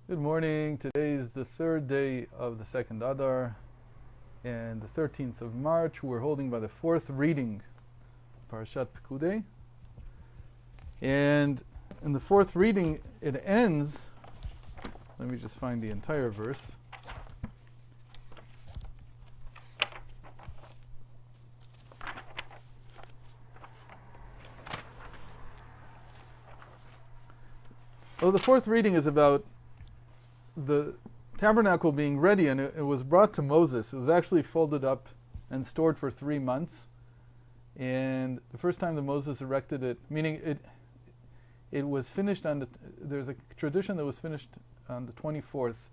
Good morning. Today is the third day of the second Adar, and the 13th of March. We're holding by the fourth reading, Parashat Pekudei. And in the fourth reading, it ends. Let me just find the entire verse. Oh, the fourth reading is about the tabernacle being ready, and it was brought to Moses. It was actually folded up and stored for 3 months. And the first time that Moses erected it, meaning it was finished there's a tradition that was finished on the 24th,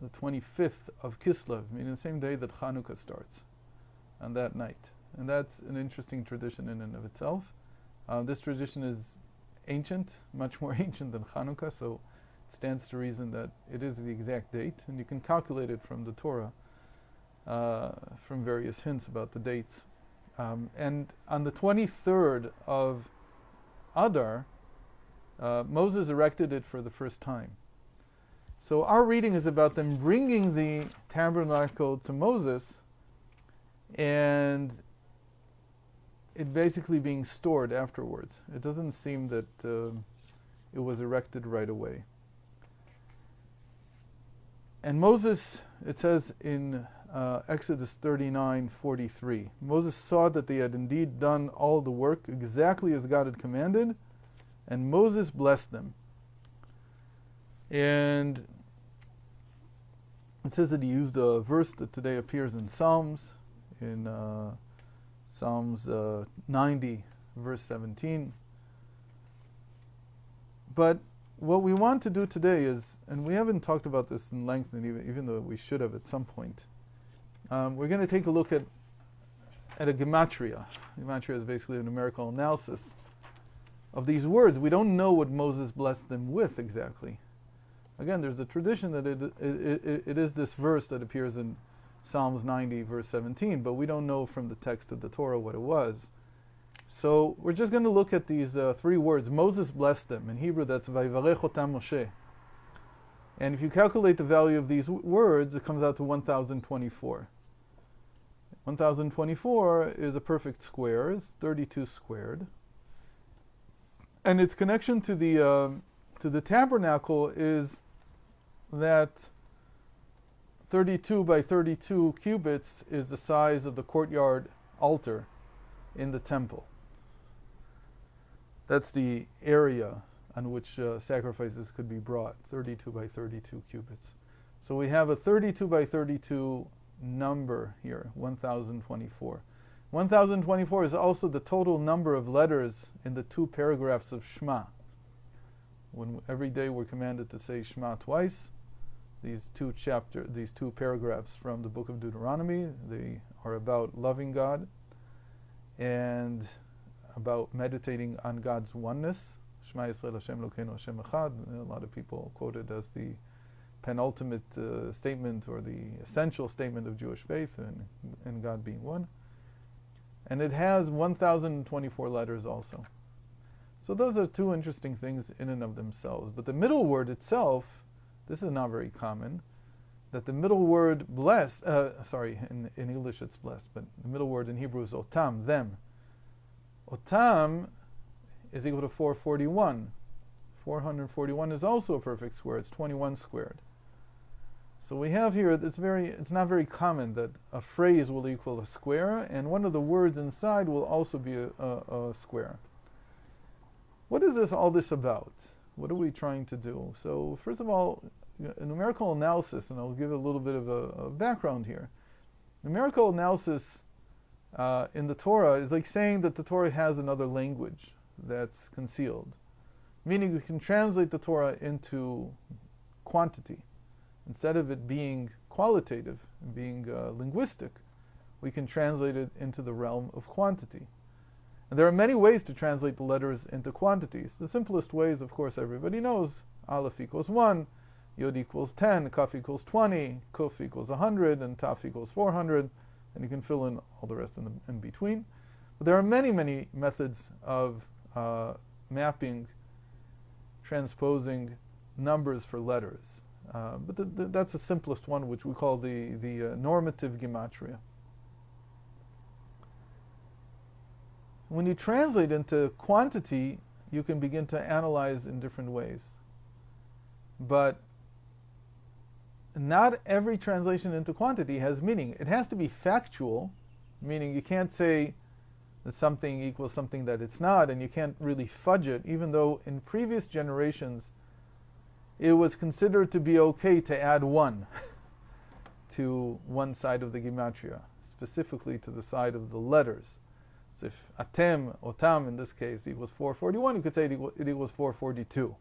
the 25th of Kislev, meaning the same day that Chanukah starts, on that night. And that's an interesting tradition in and of itself. This tradition is ancient, much more ancient than Chanukah, so it stands to reason that it is the exact date, and you can calculate it from the Torah, from various hints about the dates. And on the 23rd of Adar, Moses erected it for the first time. So our reading is about them bringing the tabernacle to Moses, and it basically being stored afterwards. It doesn't seem that it was erected right away. And Moses, it says in Exodus 39:43, Moses saw that they had indeed done all the work exactly as God had commanded, and Moses blessed them. And it says that he used a verse that today appears in Psalms, in Psalms 90, verse 17. But what we want to do today is, and we haven't talked about this in length, and even though we should have at some point, we're going to take a look at a gematria. Gematria is basically a numerical analysis of these words. We don't know what Moses blessed them with exactly. Again, there's a tradition that it is this verse that appears in Psalms 90, verse 17, but we don't know from the text of the Torah what it was. So we're just going to look at these 3 words. Moses blessed them. In Hebrew, that's Vayivarech otam Moshe. And if you calculate the value of these words, it comes out to 1024. 1024 is a perfect square. It's 32 squared. And its connection to the tabernacle is that 32 by 32 cubits is the size of the courtyard altar in the temple. That's the area on which sacrifices could be brought, 32 by 32 cubits. So we have a 32 by 32 number here, 1024. 1024 is also the total number of letters in the 2 paragraphs of Shema. When every day we're commanded to say Shema twice, these 2 paragraphs from the book of Deuteronomy, they are about loving God and about meditating on God's oneness. Shema Yisrael Hashem Elokeinu Hashem Echad. A lot of people quote it as the penultimate statement or the essential statement of Jewish faith and God being one. And it has 1024 letters also. So those are 2 interesting things in and of themselves. But the middle word itself, this is not very common, that the middle word blessed, in English it's blessed, but the middle word in Hebrew is otam, them. Otam is equal to 441. 441 is also a perfect square. It's 21 squared. So we have here, it's not very common that a phrase will equal a square, and one of the words inside will also be a square. What is all this about? What are we trying to do? So first of all, a numerical analysis, and I'll give a little bit of a background here. Numerical analysis in the Torah is like saying that the Torah has another language that's concealed. Meaning we can translate the Torah into quantity. Instead of it being qualitative, being linguistic, we can translate it into the realm of quantity. And there are many ways to translate the letters into quantities. The simplest way is, of course, everybody knows. Aleph equals 1, Yod equals 10, Kaf equals 20, Kuf equals 100, and Taf equals 400. And you can fill in all the rest in between. But there are many, many methods of mapping, transposing numbers for letters. But that's the simplest one, which we call the normative gematria. When you translate into quantity, you can begin to analyze in different ways. But not every translation into quantity has meaning. It has to be factual, meaning you can't say that something equals something that it's not, and you can't really fudge it, even though in previous generations it was considered to be okay to add one to one side of the gematria, specifically to the side of the letters. So if atem, otam in this case, equals 441, you could say it equals 442.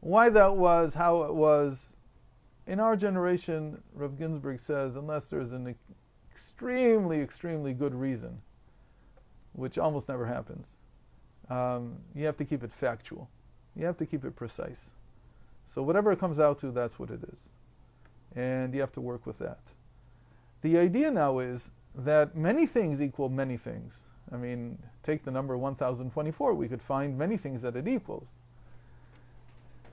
Why that was, how it was, in our generation, Rav Ginsburg says, unless there's an extremely, extremely good reason, which almost never happens, you have to keep it factual. You have to keep it precise. So whatever it comes out to, that's what it is. And you have to work with that. The idea now is that many things equal many things. I mean, take the number 1024, we could find many things that it equals.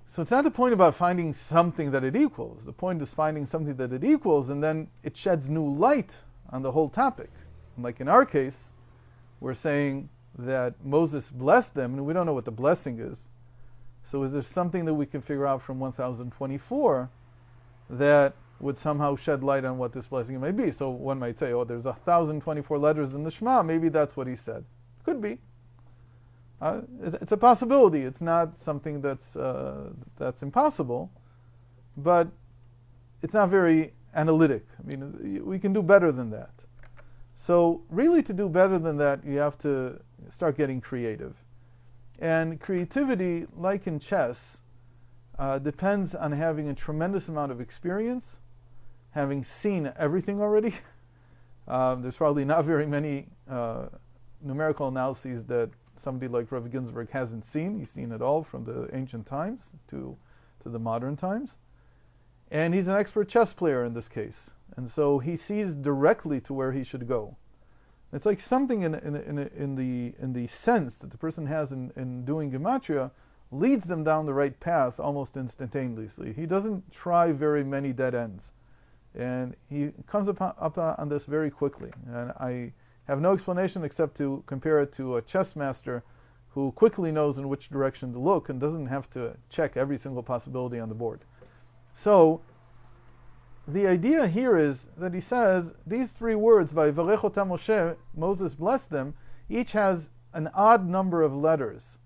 So it's not the point about finding something that it equals. The point is finding something that it equals, and then it sheds new light on the whole topic. And like in our case, we're saying that Moses blessed them, and we don't know what the blessing is. So is there something that we can figure out from 1024 that would somehow shed light on what this blessing may be? So one might say, oh, there's 1024 letters in the Shema, maybe that's what he said. Could be. It's a possibility. It's not something that's impossible, but it's not very analytic. I mean, we can do better than that. So really, to do better than that, you have to start getting creative. And creativity, like in chess, depends on having a tremendous amount of experience, having seen everything already. There's probably not very many numerical analyses that somebody like Rav Ginsburg hasn't seen. He's seen it all from the ancient times to the modern times. And he's an expert chess player in this case. And so he sees directly to where he should go. It's like something in the sense that the person has in doing gematria leads them down the right path almost instantaneously. He doesn't try very many dead ends. And he comes up on this very quickly. And I have no explanation except to compare it to a chess master who quickly knows in which direction to look and doesn't have to check every single possibility on the board. So the idea here is that he says these three words, Vayivarech otam Moshe, Moses blessed them, each has an odd number of letters.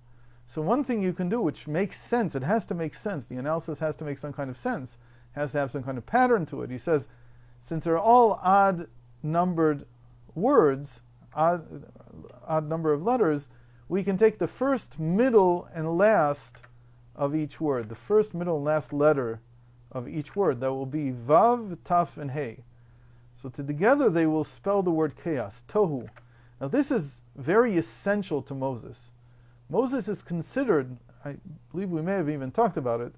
So one thing you can do, which makes sense, it has to make sense, the analysis has to make some kind of sense, has to have some kind of pattern to it. He says, since they're all odd numbered words, odd number of letters, we can take the first, middle, and last of each word, the first, middle, and last letter of each word. That will be Vav, Taf, and Hey. So together they will spell the word chaos, Tohu. Now this is very essential to Moses. Moses is considered, I believe we may have even talked about it,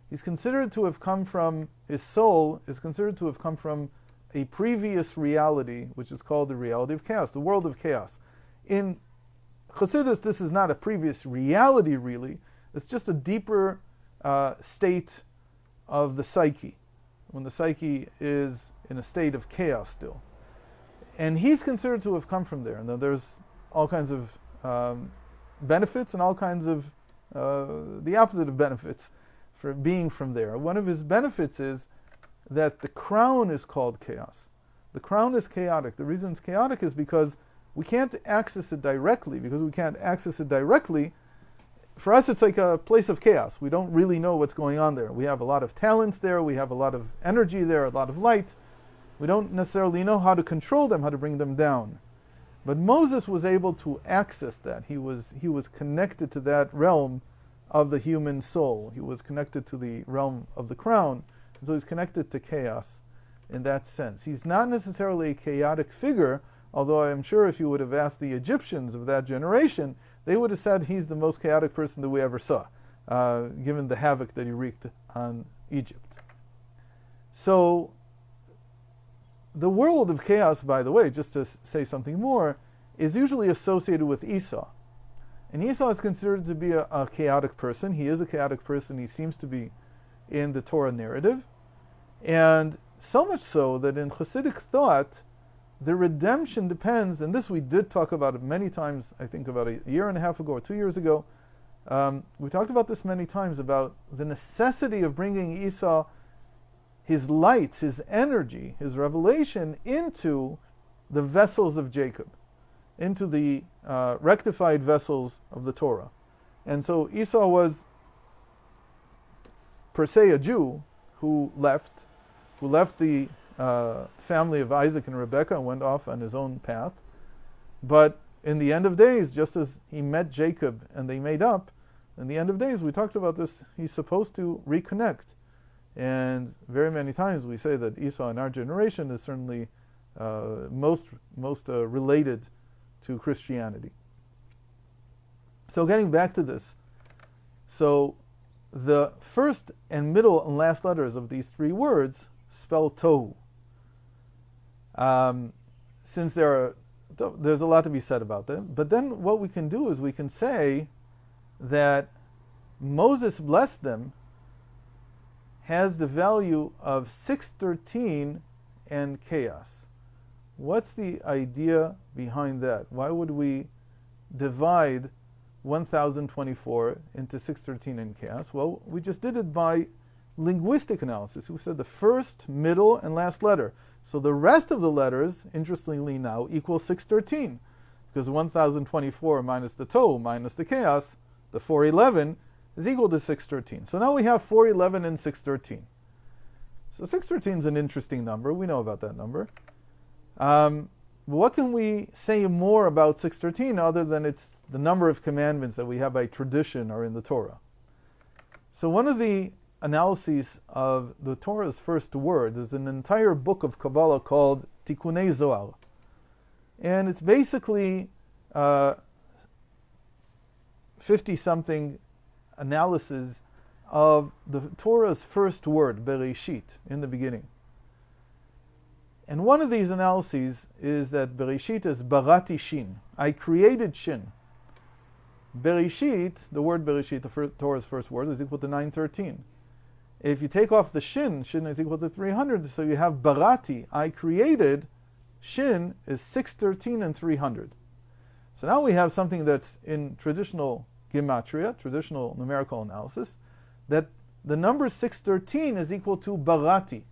he's considered to have come from, his soul is considered to have come from a previous reality, which is called the reality of chaos, the world of chaos. In Chassidus, this is not a previous reality, really. It's just a deeper state of the psyche, when the psyche is in a state of chaos still. And he's considered to have come from there. Now, there's all kinds of benefits and all kinds of the opposite of benefits for being from there. One of his benefits is that the crown is called chaos. The crown is chaotic. The reason it's chaotic is because we can't access it directly. Because we can't access it directly, for us it's like a place of chaos. We don't really know what's going on there. We have a lot of talents there. We have a lot of energy there, a lot of light. We don't necessarily know how to control them, how to bring them down. But Moses was able to access that. He was connected to that realm of the human soul. He was connected to the realm of the crown. So he's connected to chaos in that sense. He's not necessarily a chaotic figure, although I'm sure if you would have asked the Egyptians of that generation, they would have said he's the most chaotic person that we ever saw, given the havoc that he wreaked on Egypt. So the world of chaos, by the way, just to say something more, is usually associated with Esau. And Esau is considered to be a chaotic person. He is a chaotic person. He seems to be in the Torah narrative. And so much so that in Hasidic thought, the redemption depends, and this we did talk about it many times, I think about a year and a half ago or 2 years ago. We talked about this many times, about the necessity of bringing Esau, his lights, his energy, his revelation into the vessels of Jacob, into the rectified vessels of the Torah. And so Esau was per se a Jew who left the family of Isaac and Rebekah and went off on his own path. But in the end of days, just as he met Jacob and they made up, in the end of days, we talked about this, he's supposed to reconnect. And very many times we say that Esau in our generation is certainly most related to Christianity. So getting back to this, so the first and middle and last letters of these three words spell tohu. Since there's a lot to be said about them, but then what we can do is we can say that Moses blessed them has the value of 613 and chaos. What's the idea behind that? Why would we divide 1024 into 613 and chaos? Well, we just did it by linguistic analysis. We said the first, middle, and last letter. So the rest of the letters, interestingly now, equal 613, because 1024 minus the tohu minus the chaos, the 411, is equal to 613. So now we have 411 and 613. So 613 is an interesting number. We know about that number. What can we say more about 613 other than it's the number of commandments that we have by tradition or in the Torah? So one of the analyses of the Torah's first words is an entire book of Kabbalah called Tikkunei Zohar. And it's basically 50-something analysis of the Torah's first word, Bereshit, in the beginning. And one of these analyses is that Bereshit is Barati Shin. I created Shin. Bereshit, the word Bereshit, the Torah's first word, is equal to 913. If you take off the Shin, Shin is equal to 300, so you have Barati, I created. Shin is 613 and 300. So now we have something that's in traditional gematria, traditional numerical analysis, that the number 613 is equal to Barati,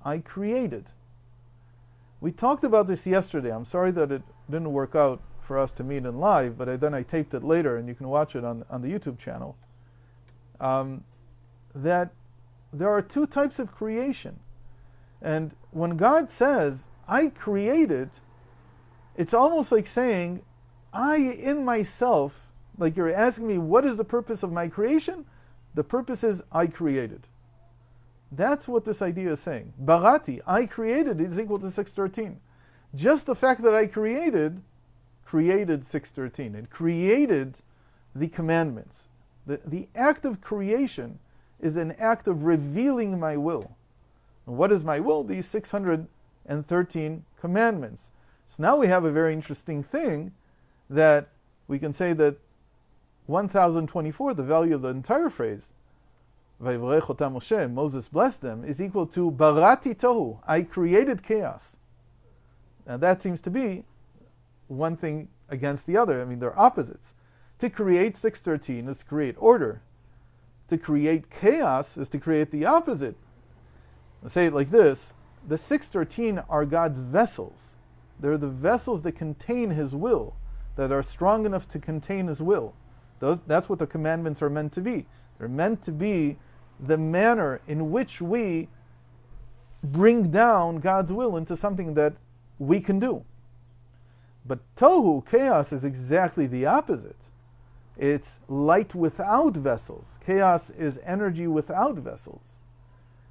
I created. We talked about this yesterday. I'm sorry that it didn't work out for us to meet in live, but then I taped it later, and you can watch it on the YouTube channel. That there are two types of creation. And when God says, I created, it's almost like saying, I in myself, like you're asking me, what is the purpose of my creation? The purpose is, I created. That's what this idea is saying. Barati, I created, is equal to 613. Just the fact that I created 613. It created the commandments. The act of creation is an act of revealing my will. And what is my will? These 613 commandments. So now we have a very interesting thing, that we can say that 1024, the value of the entire phrase, Vayivarech otam Moshe, Moses blessed them, is equal to Barati Tohu, I created chaos. Now that seems to be one thing against the other. I mean, they're opposites. To create 613 is to create order. To create chaos is to create the opposite. Let's say it like this. The 613 are God's vessels. They're the vessels that contain His will, that are strong enough to contain His will. That's what the commandments are meant to be. They're meant to be the manner in which we bring down God's will into something that we can do. But tohu, chaos, is exactly the opposite. It's light without vessels. Chaos is energy without vessels.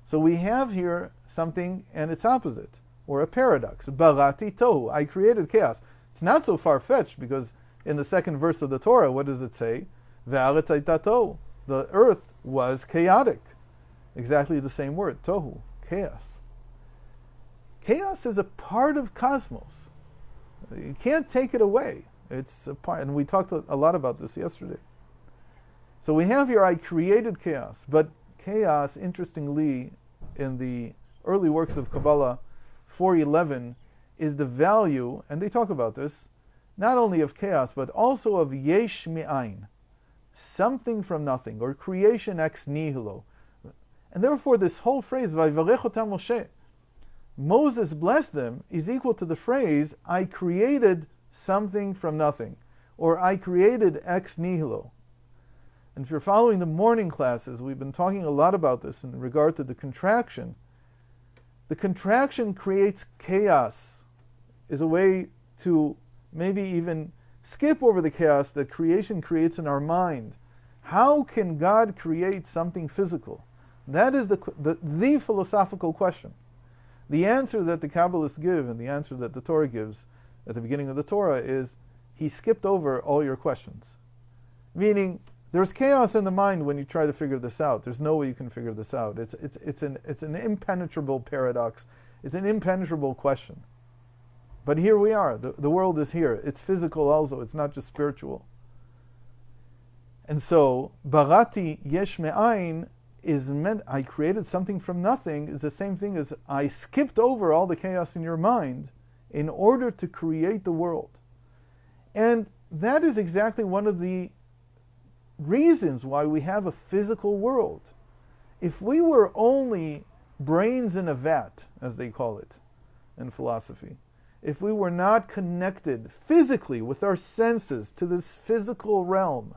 So we have here something and its opposite, or a paradox. Barati tohu, I created chaos. It's not so far-fetched, because in the second verse of the Torah, what does it say? Ve'aretz hayta tohu. The earth was chaotic. Exactly the same word, tohu, chaos. Chaos is a part of cosmos. You can't take it away. It's a part, and we talked a lot about this yesterday. So we have here, I created chaos, but chaos, interestingly, in the early works of Kabbalah 411, is the value, and they talk about this, not only of chaos, but also of yesh mi'ain, something from nothing, or creation ex nihilo. And therefore this whole phrase, Vayivarech otam Moshe, Moses blessed them, is equal to the phrase, I created something from nothing, or I created ex nihilo. And if you're following the morning classes, we've been talking a lot about this in regard to the contraction. The contraction creates chaos, is a way to maybe even skip over the chaos that creation creates in our mind. How can God create something physical? That is the philosophical question. The answer that the Kabbalists give and the answer that the Torah gives at the beginning of the Torah is, he skipped over all your questions. Meaning, there's chaos in the mind when you try to figure this out. There's no way you can figure this out. It's an impenetrable paradox. It's an impenetrable question. But here we are. The world is here. It's physical also. It's not just spiritual. And so, barati yesh me'ain is meant, I created something from nothing, is the same thing as I skipped over all the chaos in your mind in order to create the world. And that is exactly one of the reasons why we have a physical world. If we were only brains in a vat, as they call it in philosophy, if we were not connected physically with our senses to this physical realm,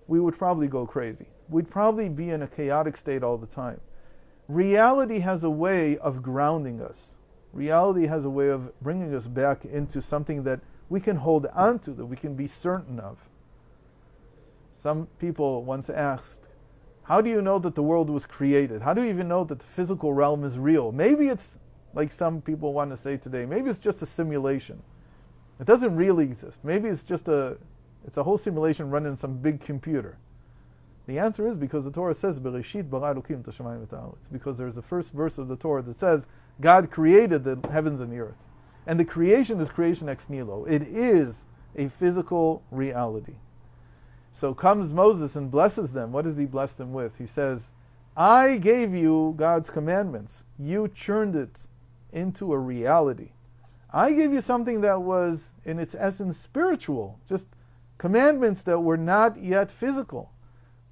we would probably go crazy. We'd probably be in a chaotic state all the time. Reality has a way of grounding us. Reality has a way of bringing us back into something that we can hold on to, that we can be certain of. Some people once asked, how do you know that the world was created? How do you even know that the physical realm is real? Maybe it's, like some people want to say today, maybe it's just a simulation. It doesn't really exist. Maybe it's just it's a whole simulation run in some big computer. The answer is because the Torah says, Bereshit bara Elokim et hashamayim v'et haaretz. It's because there's a first verse of the Torah that says, God created the heavens and the earth. And the creation is creation ex nihilo. It is a physical reality. So comes Moses and blesses them. What does he bless them with? He says, I gave you God's commandments. You churned it into a reality. I gave you something that was, in its essence, spiritual. Just commandments that were not yet physical.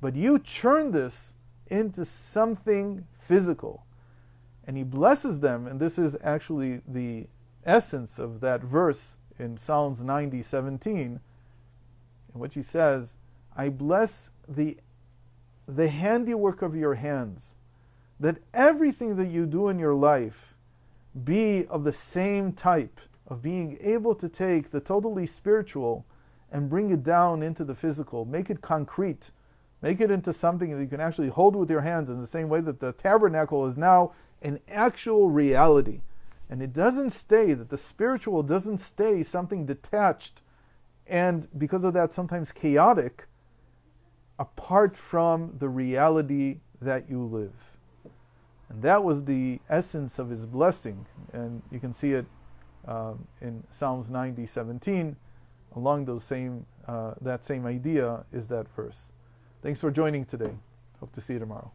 But you churned this into something physical. And he blesses them, and this is actually the essence of that verse in Psalms 90:17, in which he says, I bless the handiwork of your hands, that everything that you do in your life be of the same type of being able to take the totally spiritual and bring it down into the physical, make it concrete, make it into something that you can actually hold with your hands in the same way that the tabernacle is now an actual reality. And it doesn't stay, that the spiritual doesn't stay something detached and because of that sometimes chaotic, apart from the reality that you live. And that was the essence of his blessing. And you can see it in Psalms 90:17. Along those that same idea is that verse. Thanks for joining today. Hope to see you tomorrow.